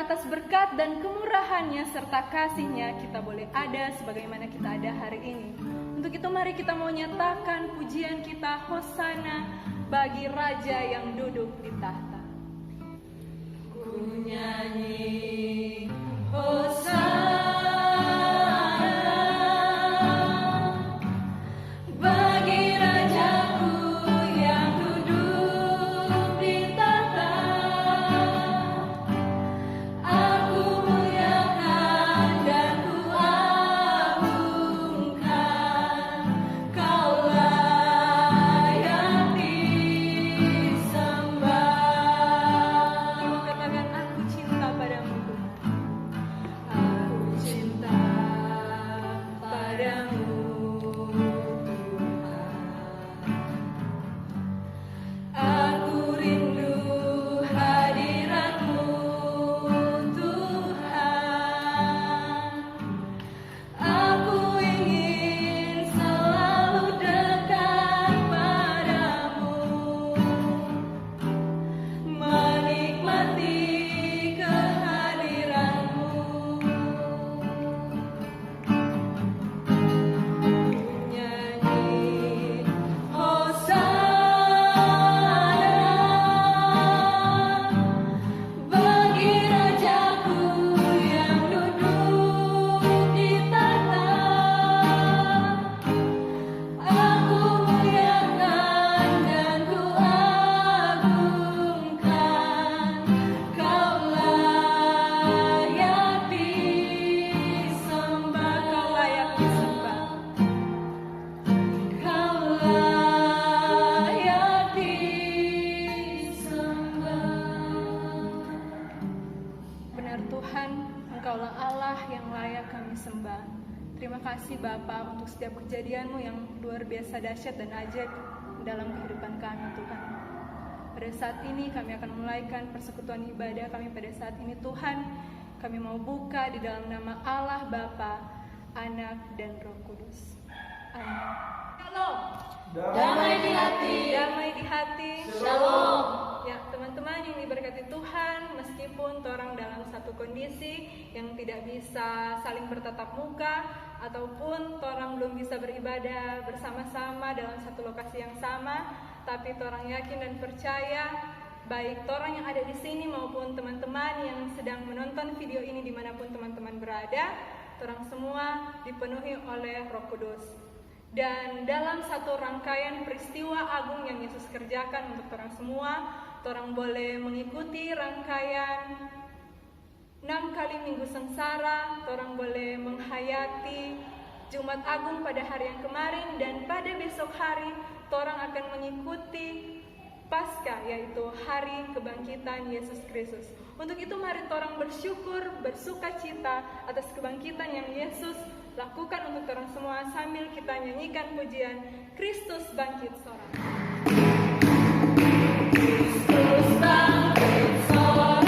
atas berkat dan kemurahan-Nya serta kasih-Nya kita boleh ada sebagaimana kita ada hari ini. Untuk itu mari kita mau nyatakan pujian kita, Hosana bagi Raja yang duduk di tahta. Ku nyanyi Hosana Terima kasih Bapa untuk setiap kejadian-Mu yang luar biasa dahsyat dan ajaib dalam kehidupan kami Tuhan. Pada saat ini kami akan memulaikan persekutuan ibadah kami pada saat ini Tuhan. Kami mau buka di dalam nama Allah Bapa, Anak dan Roh Kudus. Amin. Shalom. Damai di hati. Damai di hati. Shalom. Ya, teman-teman yang diberkati Tuhan, meskipun orang dalam satu kondisi yang tidak bisa saling bertatap muka ataupun orang belum bisa beribadah bersama-sama dalam satu lokasi yang sama, tapi orang yakin dan percaya baik orang yang ada di sini maupun teman-teman yang sedang menonton video ini dimanapun teman-teman berada, orang semua dipenuhi oleh Roh Kudus. Dan dalam satu rangkaian peristiwa agung yang Yesus kerjakan untuk orang semua, orang boleh mengikuti rangkaian 6 kali minggu sengsara, orang boleh menghayati Jumat Agung pada hari yang kemarin, dan pada besok hari orang akan mengikuti Paskah, yaitu hari kebangkitan Yesus Kristus. Untuk itu mari orang bersyukur, bersukacita atas kebangkitan yang Yesus lakukan untuk orang semua sambil kita nyanyikan pujian Kristus bangkit seorang. Kristus bangkit seorang.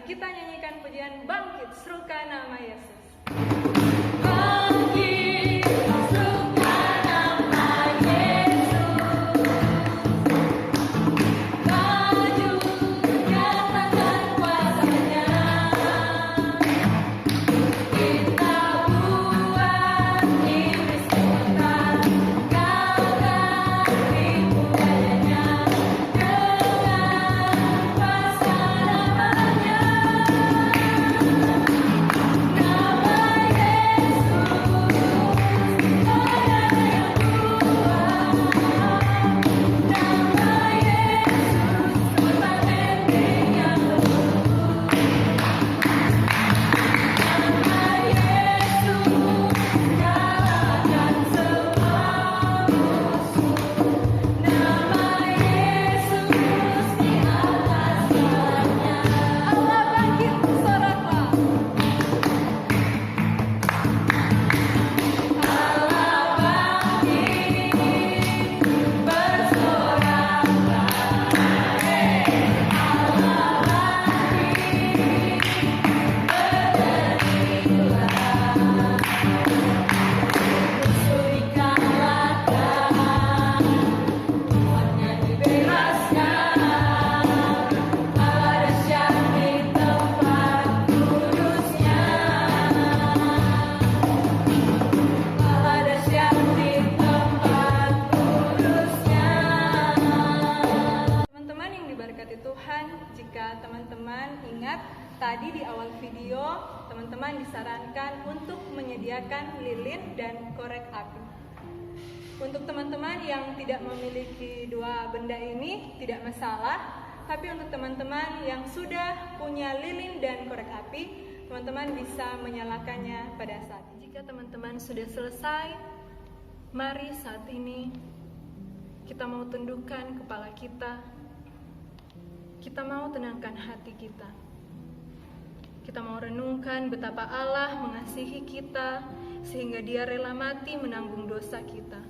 Kita nyanyikan pujian bangkit serukan nama Yesus. Bangkit serukan nama Yesus. Maju nyatakan kuasa-Nya. Kita buat iblis tertekan, kalahkan tipu dayanya dengan kuasa nama-Nya. Nama jika teman-teman ingat tadi di awal video teman-teman disarankan untuk menyediakan lilin dan korek api. Untuk teman-teman yang tidak memiliki dua benda ini tidak masalah, tapi untuk teman-teman yang sudah punya lilin dan korek api, teman-teman bisa menyalakannya pada saat ini. Jika teman-teman sudah selesai, mari saat ini kita mau tundukkan kepala kita. Kita mau tenangkan hati kita. Kita mau renungkan betapa Allah mengasihi kita sehingga Dia rela mati menanggung dosa kita.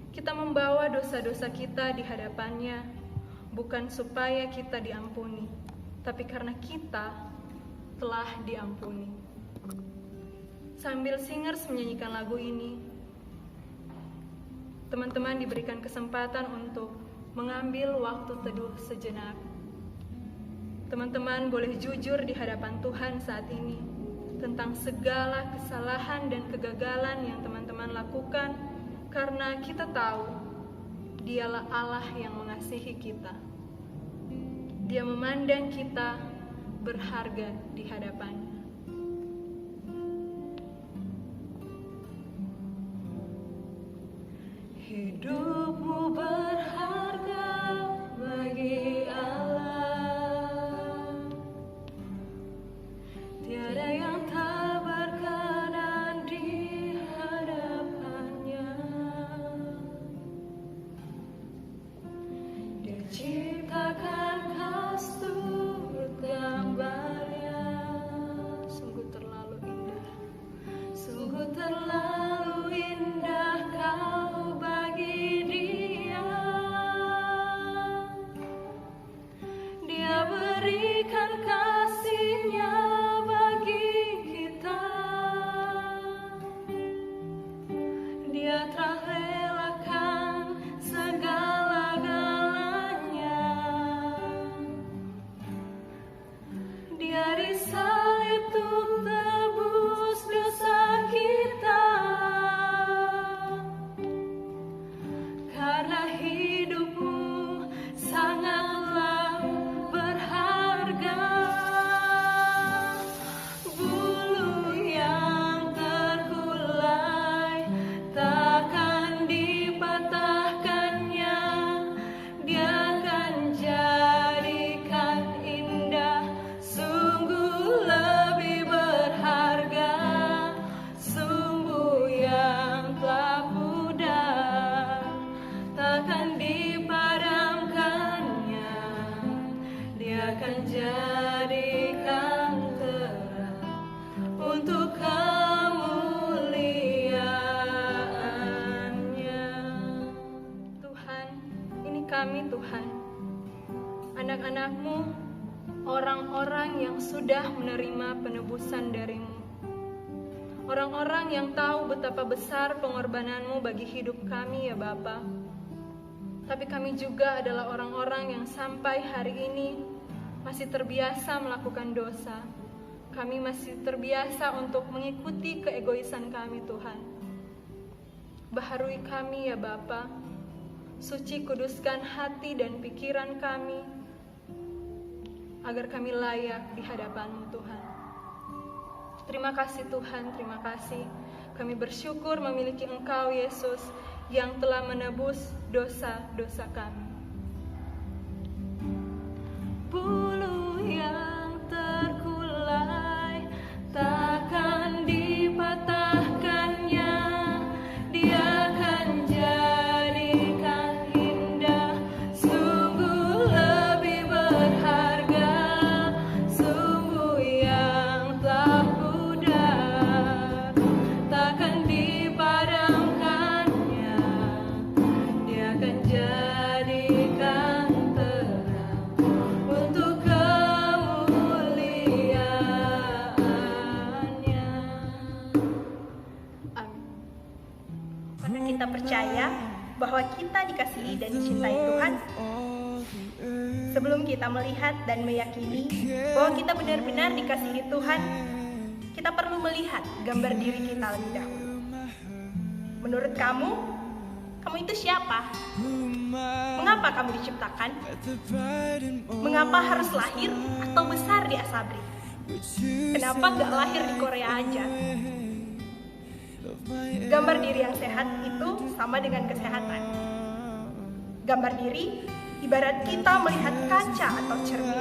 Kita membawa dosa-dosa kita di hadapannya, bukan supaya kita diampuni, tapi karena kita telah diampuni. Sambil singers menyanyikan lagu ini, teman-teman diberikan kesempatan untuk mengambil waktu teduh sejenak. Teman-teman boleh jujur di hadapan Tuhan saat ini tentang segala kesalahan dan kegagalan yang teman-teman lakukan, karena kita tahu Dialah Allah yang mengasihi kita. Dia memandang kita berharga di hadapannya. Hidupmu berharga bagi Allah. Tiada yang tak berkenan di hadapannya. Dia ciptakan kasur gambarnya. Sungguh terlalu indah. Sungguh terlalu indah kau bagi Dia. Dia berikan kasih-Nya bagi kita. Dia telah relakan segala-galanya. Dia disalib untuk tebus dosa kita. Karena hidupmu sangatlah berharga. Bulu yang terkulai takkan dipatahkannya. Dia akan jadikan indah. Sungguh lebih berharga sumbu yang telah pudar, takkan dipadamkannya. Dia akan jadikan terang untuk kemuliaan-Nya. Tuhan, ini kami Tuhan, anak-anak-Mu, orang-orang yang sudah menerima penebusan dari-Mu, orang-orang yang tahu betapa besar pengorbanan-Mu bagi hidup kami ya Bapa. Tapi kami juga adalah orang-orang yang sampai hari ini masih terbiasa melakukan dosa. Kami masih terbiasa untuk mengikuti keegoisan kami Tuhan. Baharui kami ya Bapa, suci kuduskan hati dan pikiran kami, agar kami layak di hadapan-Mu Tuhan. Terima kasih Tuhan, terima kasih. Kami bersyukur memiliki Engkau Yesus yang telah menebus dosa-dosa kami. Bulu yang terkulai takkan dipatahkannya. Dia akan jadikan indah. Sungguh lebih berharga sumbu yang telah pudar, takkan dipadamkannya. Dia akan jadikan terang untuk kemuliaan-Nya. Amin. Karena kita percaya bahwa kita dikasihi dan dicintai Tuhan, sebelum kita melihat dan meyakini bahwa kita benar-benar dikasihi Tuhan, kita perlu melihat gambar diri kita lebih dahulu. Menurut kamu, Kamu itu siapa? Mengapa kamu diciptakan? Mengapa harus lahir atau besar di Asabri? Kenapa gak lahir di Korea aja? Gambar diri yang sehat itu sama dengan kesehatan. Gambar diri ibarat kita melihat kaca atau cermin.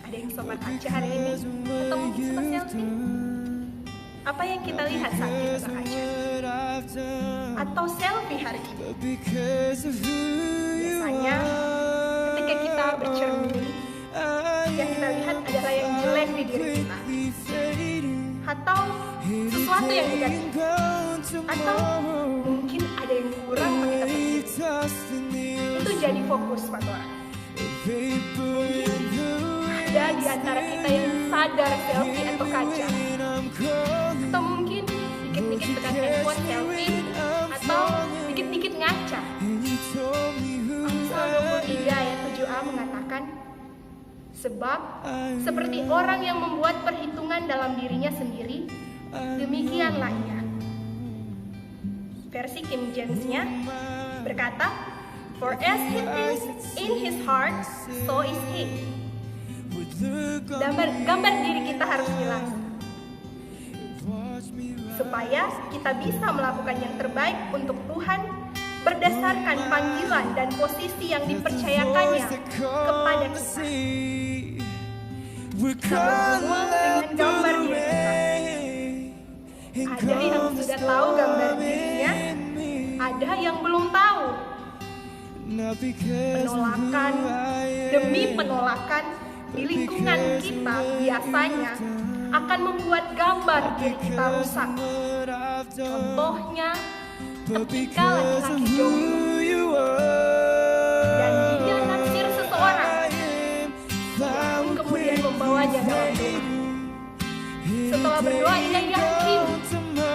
Ada yang sobat kaca hari ini? Atau mungkin sobat selfie? Apa yang kita lihat saat kita berkaca? Atau selfie hari ini? Biasanya ketika kita bercermin, yang kita lihat adalah yang jelek di diri kita, atau sesuatu yang negatif, atau mungkin ada yang kurang pada kita sendiri. Itu jadi fokus pada orang. Ada di antara kita yang sadar selfie atau kaca, atau mungkin dikit-dikit pegang handphone selfie, atau dikit-dikit ngaca. Amsal 23 ayat 7a mengatakan, sebab seperti orang yang membuat perhitungan dalam dirinya sendiri, demikianlah ia. Versi King James-nya berkata, for as he thinks in his heart, so is he. Gambar diri kita harus jelas, supaya kita bisa melakukan yang terbaik untuk Tuhan berdasarkan panggilan dan posisi yang dipercayakannya kepada kita. Kita bergumul dengan gambar diri kita. Ada yang sudah tahu gambar dirinya, ada yang belum tahu. Penolakan demi penolakan di lingkungan kita biasanya akan membuat gambar diri kita rusak. Contohnya, ketika laki-laki jomblo dan dia naksir seseorang, dia pun kemudian membawanya dalam doa. Setelah berdoa, ia yakin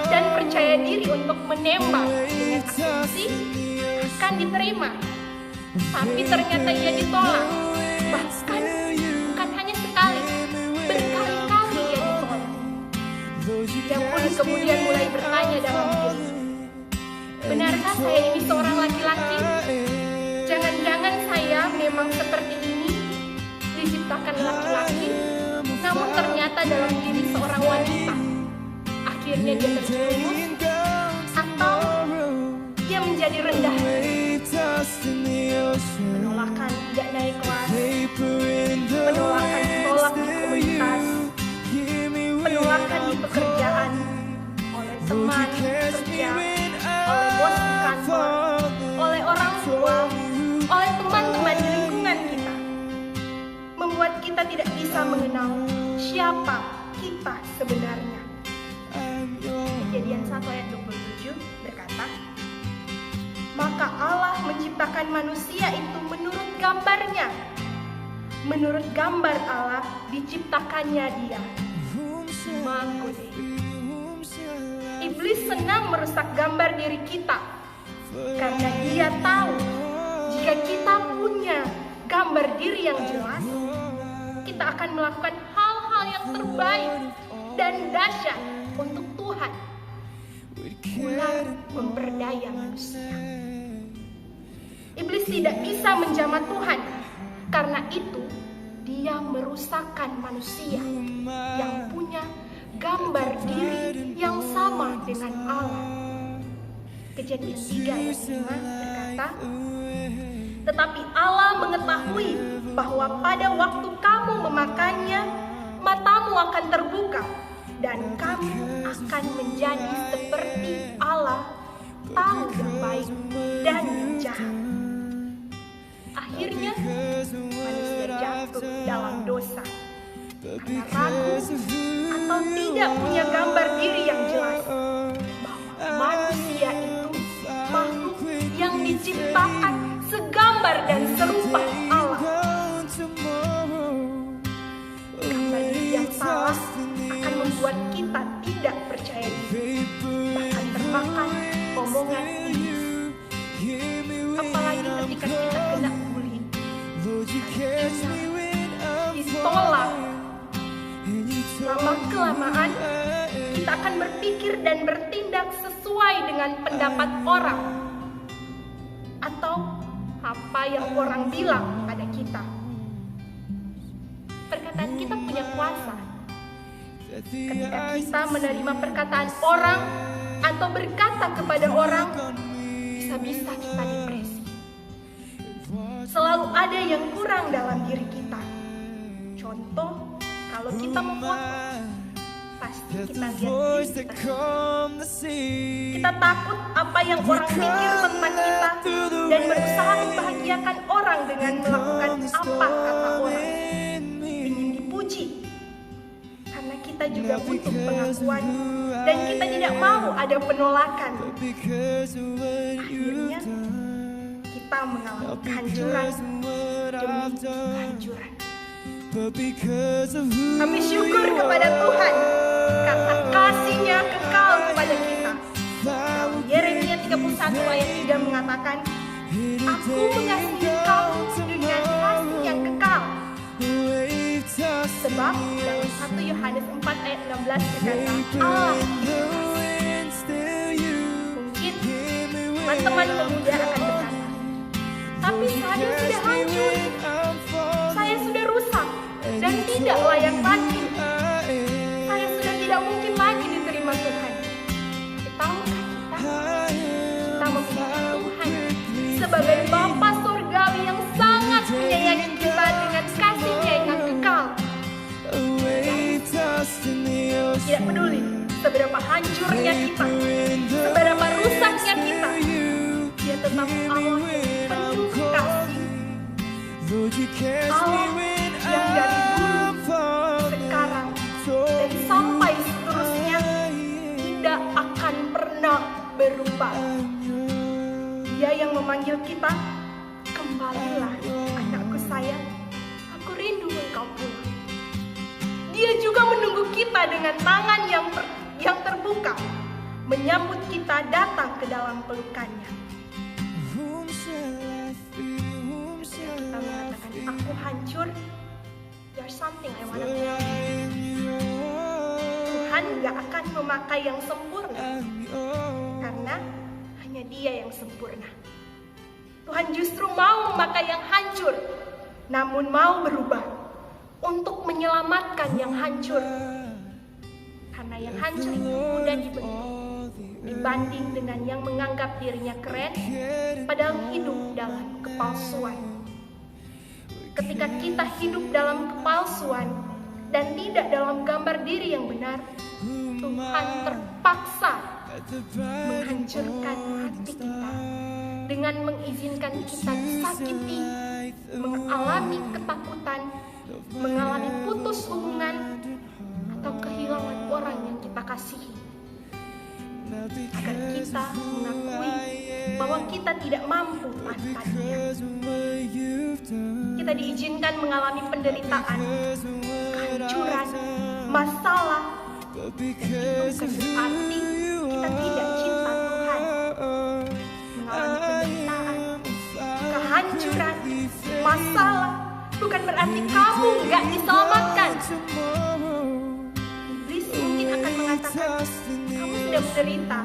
dan percaya diri untuk menembak dengan asumsi akan diterima. Tapi ternyata ia ditolak. Bahkan bukan hanya sekali, berkali-kali ia ditolak. Dia pun kemudian mulai bertanya dalam diri, benarkah saya ini seorang laki-laki? Jangan-jangan saya memang seperti ini, diciptakan laki-laki, namun ternyata dalam diri seorang wanita. Akhirnya dia terjerumus, atau dia menjadi rendah. Penolakan tidak naik kelas, penolakan ditolak di komunitas, penolakan di pekerjaan, oleh teman kerja, oleh bos di kantor, oleh orang tua, oleh teman-teman di lingkungan kita, membuat kita tidak bisa mengenal siapa kita sebenarnya. Kejadian 1 ayat 27 berkata, maka Allah menciptakan manusia itu menurut gambarnya. Menurut gambar Allah diciptakannya dia. Magode. Iblis senang merusak gambar diri kita karena dia tahu jika kita punya gambar diri yang jelas, kita akan melakukan hal-hal yang terbaik dan dahsyat untuk Tuhan. Ular memperdaya manusia. Iblis tidak bisa menjamah Tuhan, karena itu dia merusakkan manusia yang punya gambar diri yang sama dengan Allah. Kejadian 3 ayat 5 berkata, tetapi Allah mengetahui bahwa pada waktu kamu memakannya, matamu akan terbuka dan kamu akan menjadi seperti Allah, tahu yang baik dan yang jahat. Akhirnya manusia jatuh dalam dosa karena ragu atau tidak punya gambar diri yang jelas bahwa manusia itu makhluk yang diciptakan segambar dan serupa Allah. Gambar diri yang salah akan membuat kita tidak percaya diri, bahkan termakan omongan iblis. Apalagi ketika kita kena bullying, ditolak, lama-kelamaan kita akan berpikir dan bertindak sesuai sesuai dengan pendapat orang atau apa yang orang bilang pada kita. Perkataan kita punya kuasa. Ketika kita menerima perkataan orang atau berkata kepada orang, bisa-bisa kita depresi. Selalu ada yang kurang dalam diri kita. Contoh, kalau kita memotong, pasti kita lihat diri kita. Kita takut apa yang orang pikir tentang kita dan berusaha membahagiakan orang dengan melakukan apa kata orang. Ingin dipuji, karena kita juga butuh pengakuan dan kita tidak mau ada penolakan. Akhirnya kita mengalami kehancuran demi kehancuran. Kami syukur kepada Tuhan karena kasih-Nya kekal kepada kita. Dalam Yeremia 31 ayat 3 mengatakan, Aku mengasihi kamu dengan kasih yang kekal. Sebab dalam 1 Yohanes 4 ayat 16 berkata, Allah itu kasih. Mungkin teman-teman pemuda akan berkata, tapi saya sudah hancur, saya sudah rusak dan tidak layak lagi. Saya sudah tidak mungkin lagi diterima Tuhan. Tahukah kita memiliki Tuhan sebagai Bapa Surgawi yang sangat menyayangi kita dengan kasih-Nya yang kekal. Tidak peduli seberapa hancurnya kita, seberapa rusaknya kita, Dia tetap Allah penuh kasih. Allah yang dari dulu, sekarang, dan sampai seterusnya tidak akan pernah berubah. Dia yang memanggil kita, kembalilah anakku sayang, aku rindu engkau pulang. Dia juga menunggu kita dengan tangan yang terbuka, menyambut kita datang ke dalam pelukannya. Kita mengatakan, aku hancur, there's something I want to tell you. Tuhan gak akan memakai yang sempurna, karena hanya Dia yang sempurna. Tuhan justru mau memakai yang hancur, namun mau berubah untuk menyelamatkan yang hancur. Karena yang hancur itu mudah dibentuk dibanding dengan yang menganggap dirinya keren, padahal hidup dalam kepalsuan. Ketika kita hidup dalam kepalsuan dan tidak dalam gambar diri yang benar, Tuhan terpaksa menghancurkan hati kita dengan mengizinkan kita disakiti, mengalami ketakutan, mengalami putus hubungan, atau kehilangan orang yang kita kasihi, agar kita mengakui bahwa kita tidak mampu tanpanya. Kita diizinkan mengalami penderitaan, kehancuran, masalah, dan itu bukan berarti kita tidak cinta Tuhan. Mengalami penderitaan, kehancuran, masalah bukan berarti kamu gak diselamatkan. Iblis mungkin akan mengatakan, kamu sudah menderita,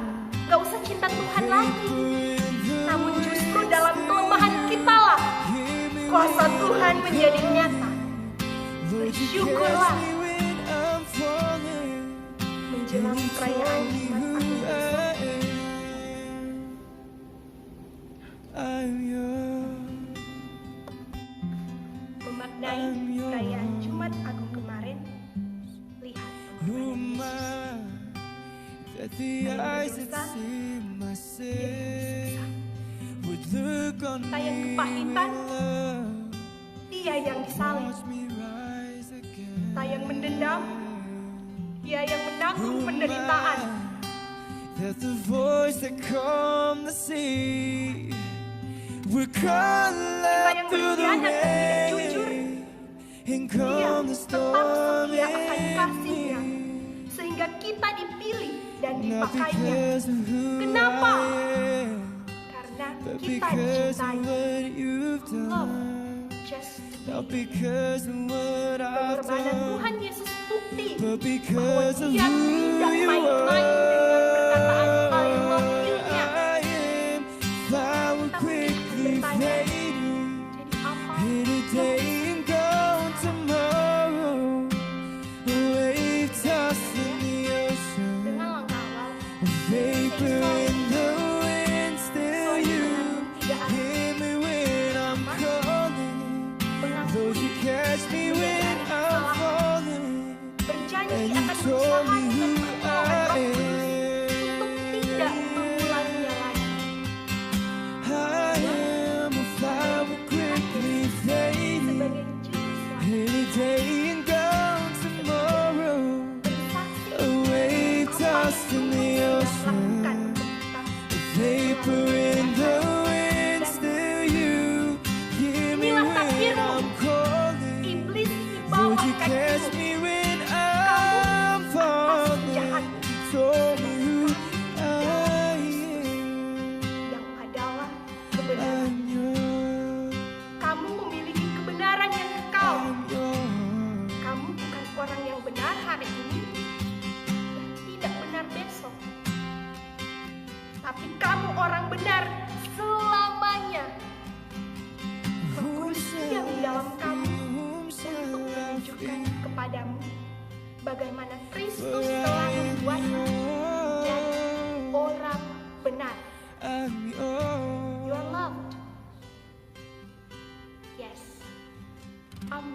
gak usah cinta Tuhan lagi. Namun justru dalam kelemahan kitalah kuasa Tuhan menjadi nyata. Bersyukurlah menjelang perayaan Jumat Agung besok. Memaknai perayaan Jumat Agung kemarin, lihat tayang kepahitan, Dia yang disalib. Tayang mendendam, Dia yang menanggung penderitaan. Kita yang berkhianat dan tidak jujur, Dia tetap setia akan kasih-Nya, sehingga kita dipilih dan dipakainya. Kenapa? Karena kita dicintai. Love just pengorbanan Tuhan Yesus bukti bahwa Dia tidak main-main dengan perkataan haleluya.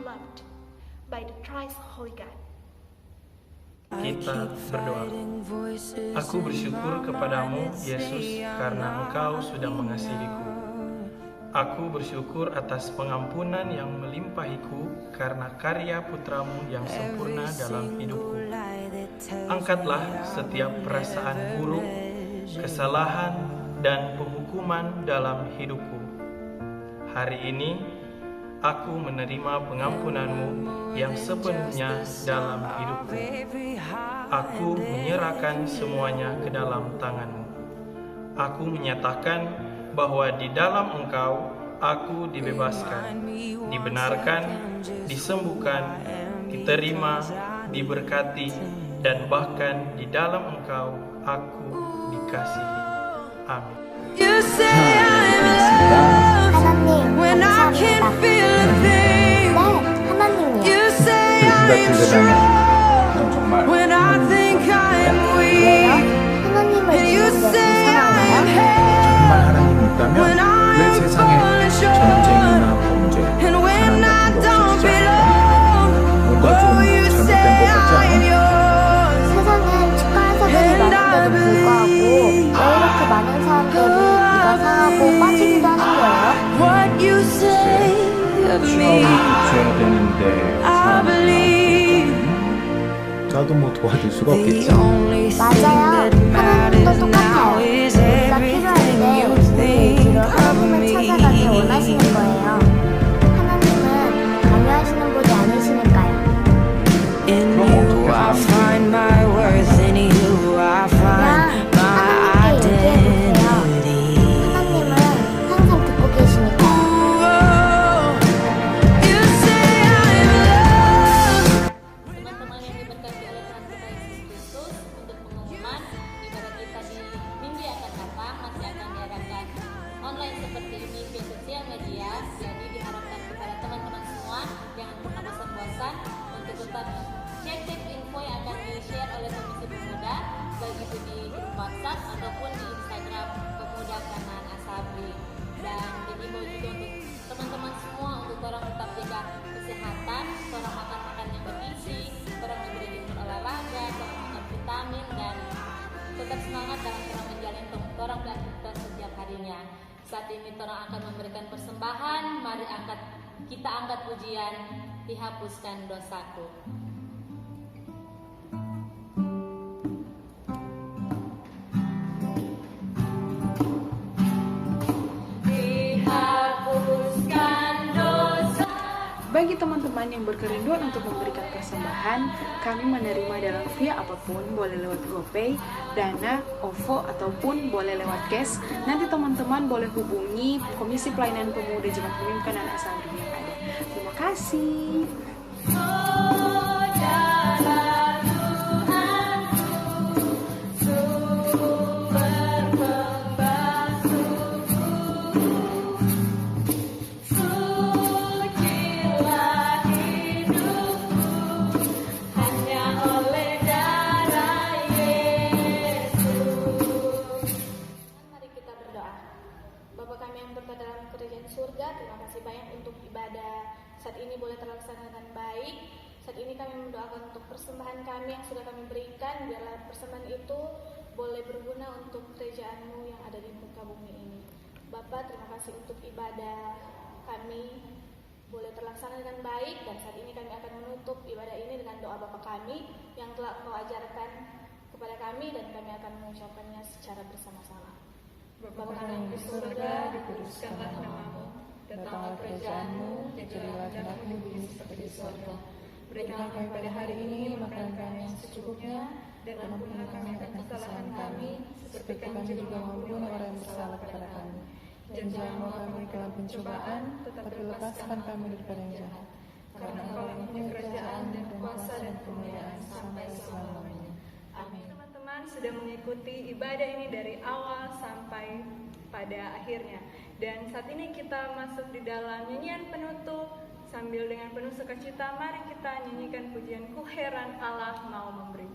loved by the thrice holy God. Kita berdoa. Aku bersyukur kepadamu, Yesus, karena Engkau sudah mengasihiku. Aku bersyukur atas pengampunan yang melimpahiku karena karya Putramu yang sempurna dalam hidupku. Angkatlah setiap perasaan buruk, kesalahan, dan penghukuman dalam hidupku. Hari ini, aku menerima pengampunan-Mu yang sepenuhnya dalam hidupku. Aku menyerahkan semuanya ke dalam tangan-Mu. Aku menyatakan bahwa di dalam Engkau, aku dibebaskan, dibenarkan, disembuhkan, diterima, diberkati, dan bahkan di dalam Engkau, aku dikasihi. Amin. You say I'm loved when I can't feel a thing. You say I'm strong when I think I'm weak. And you say I'm held when I'm falling short. And when I don't belong, oh, you say I'm yours. 세상엔 축하할 사람이 많은데도 불구하고 왜 이렇게 많은 사람들이 네가 상하고 빠지기도 하는 거예요? What you say of me, 줘야 되는데 I believe. 나도 뭐 도와줄 수가 없겠지. 맞아요. 하나님도 똑같아요. 우리가 필요할 때 우리의 귀로 하나님을 찾아가길 원하시는 거예요. 하나님은 강요하시는 분이 아니시니까요. In you I find my worth, in you I find 그냥 my 하나님께 얘기해보세요. identity. 하나님은 항상 듣고 계시니까요. You say I'm loved. Teman-teman yang diberkati oleh Tuhan kita Yesus Kristus, untuk pengumuman ibadah kita di minggu yang akan datang masih akan diadakan online seperti ini via sosial media. Jadi diharapkan kepada teman-teman semua jangan pernah bosan-bosan untuk tetap cek info yang akan di-share oleh Komisi Pemuda, baik itu di grup WhatsApp ataupun di Instagram Pemuda Kanan Asabri. Dan dihimbau juga untuk teman-teman semua untuk orang tetap jaga kesehatan, orang makan yang bergizi, orang rajin berolahraga, orang makan vitamin, dan tetap semangat dalam orang menjalani orang beraktivitas setiap harinya. Saat ini orang akan memberikan persembahan. Mari kita angkat pujian, dihapuskan dosaku. Bagi teman-teman yang berkerinduan untuk memberikan persembahan, kami menerima dalam via apapun, boleh lewat GoPay, Dana, OVO, ataupun boleh lewat cash. Nanti teman-teman boleh hubungi Komisi Pelayanan Pemuda Jemaat Pemimpin dan Asabri yang ada. Terima kasih. Terima kasih banyak untuk ibadah saat ini boleh terlaksana dengan baik. Saat ini kami mendoakan untuk persembahan kami yang sudah kami berikan, biarlah persembahan itu boleh berguna untuk kerajaan-Mu yang ada di muka bumi ini. Bapa, terima kasih untuk ibadah kami boleh terlaksana dengan baik, dan saat ini kami akan menutup ibadah ini dengan doa Bapa kami yang telah Engkau ajarkan kepada kami, dan kami akan mengucapkannya secara bersama-sama. Bapa kami yang di surga, dikuduskanlah nama-Mu. Datanglah kerajaan-Mu, jadilah kehendak-Mu di bumi seperti di surga. Berikanlah kami pada hari ini makanan kami yang secukupnya, dan ampunilah kami akan kesalahan kami, seperti kami juga mengampuni orang yang bersalah kepada kami. Dan jangan membawa kami ke dalam pencobaan, tetapi lepaskan kami daripada yang jahat. Karena Engkau yang punya kerajaan dan kuasa dan kemuliaan sampai selama-lamanya. Amin. Teman-teman sudah mengikuti ibadah ini dari awal sampai pada akhirnya. Dan saat ini kita masuk di dalam nyanyian penutup. Sambil dengan penuh sukacita, mari kita nyanyikan pujian Ku Heran Allah Mau Memberi.